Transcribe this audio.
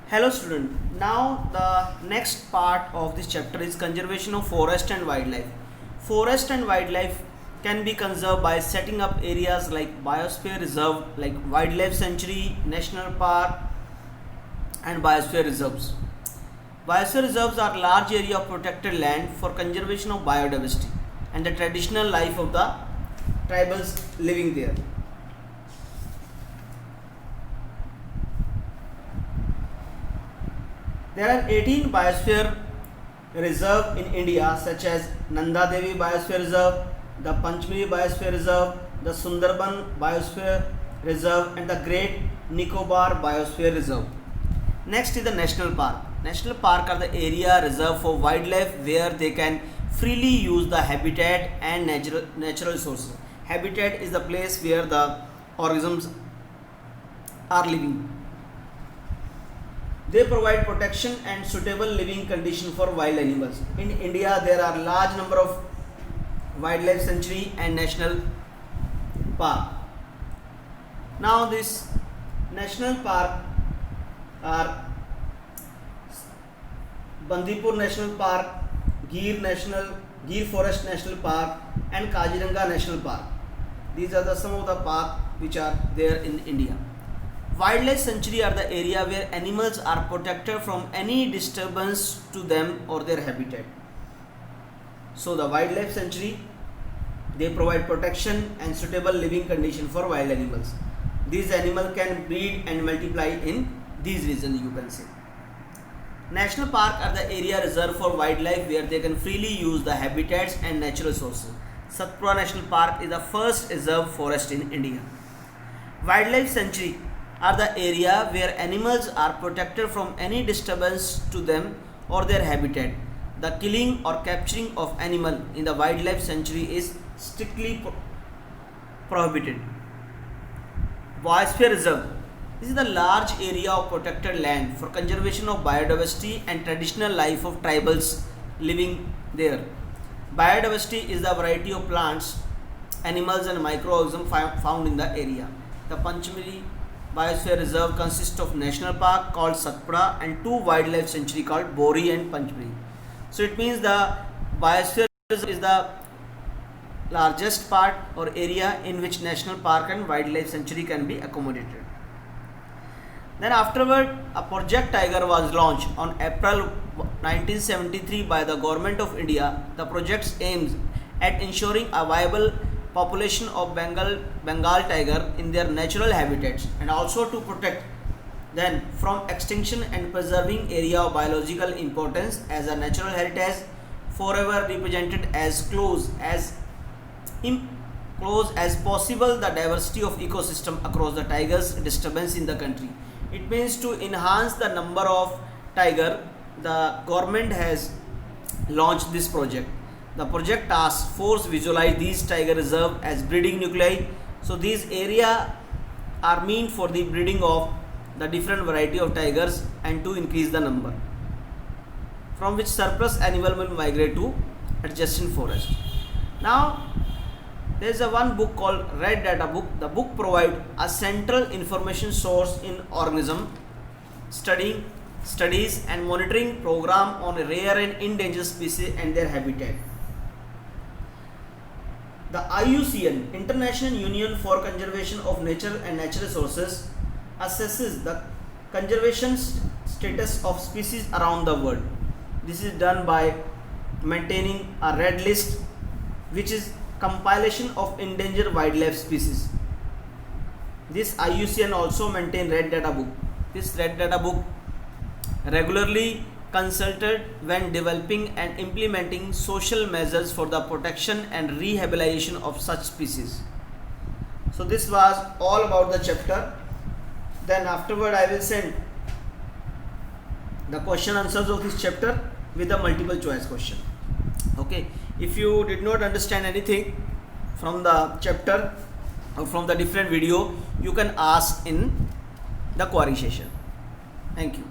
Hello student, now the next part of this chapter is conservation of forest and wildlife. Forest and wildlife can be conserved by setting up areas like biosphere reserve, like wildlife sanctuary, national park and biosphere reserves. Biosphere reserves are large area of protected land for conservation of biodiversity and the traditional life of the tribals living there. There are 18 biosphere reserve in India such as Nanda Devi Biosphere Reserve, the Panchmari Biosphere Reserve, the Sundarban Biosphere Reserve and the Great Nicobar Biosphere Reserve. Next is the National Park. National Park are the area reserved for wildlife where they can freely use the habitat and natural resources. Habitat is the place where the organisms are living. They provide protection and suitable living condition for wild animals. In India, there are large number of wildlife sanctuary and national park. Now, this national park are Bandipur National Park, Gir Forest National Park, and Kaziranga National Park. These are some of the parks which are there in India. Wildlife sanctuary are the area where animals are protected from any disturbance to them or their habitat. So the wildlife sanctuary, they provide protection and suitable living condition for wild animals. These animals can breed and multiply in these regions, you can say. National park are the area reserved for wildlife where they can freely use the habitats and natural resources. Satpura National Park is the first reserve forest in India. Wildlife sanctuary are the area where animals are protected from any disturbance to them or their habitat. The killing or capturing of animal in the wildlife sanctuary is strictly prohibited. Biosphere reserve. This is the large area of protected land for conservation of biodiversity and traditional life of tribals living there. Biodiversity is the variety of plants, animals and microorganisms found in the area. The Panchmari Biosphere Reserve consists of national park called Satpura and two wildlife sanctuary called Bori and Panchmari. So it means the Biosphere Reserve is the largest part or area in which national park and wildlife sanctuary can be accommodated. Then afterward, a Project Tiger was launched on April 1973 by the Government of India. The project aims at ensuring a viable population of Bengal tiger in their natural habitats and also to protect them from extinction and preserving area of biological importance as a natural heritage forever represented as close as possible the diversity of ecosystem across the tigers disturbance in the country. It means to enhance the number of tiger, the government has launched this project. The project task force visualize these tiger reserve as breeding nuclei. So these area are meant for the breeding of the different variety of tigers and to increase the number, from which surplus animal will migrate to adjacent forest. Now there is one book called Red Data Book. The book provides a central information source in organism studies and monitoring program on rare and endangered species and their habitat. The IUCN, International Union for Conservation of Nature and Natural Resources, assesses the conservation status of species around the world. This is done by maintaining a red list, which is compilation of endangered wildlife species. This IUCN also maintain Red Data Book. This Red Data Book regularly consulted when developing and implementing social measures for the protection and rehabilitation of such species. So this was all about the chapter. Then afterward I will send the question answers of this chapter with a multiple choice question. Okay, if you did not understand anything from the chapter or from the different video, you can ask in the query session. Thank you.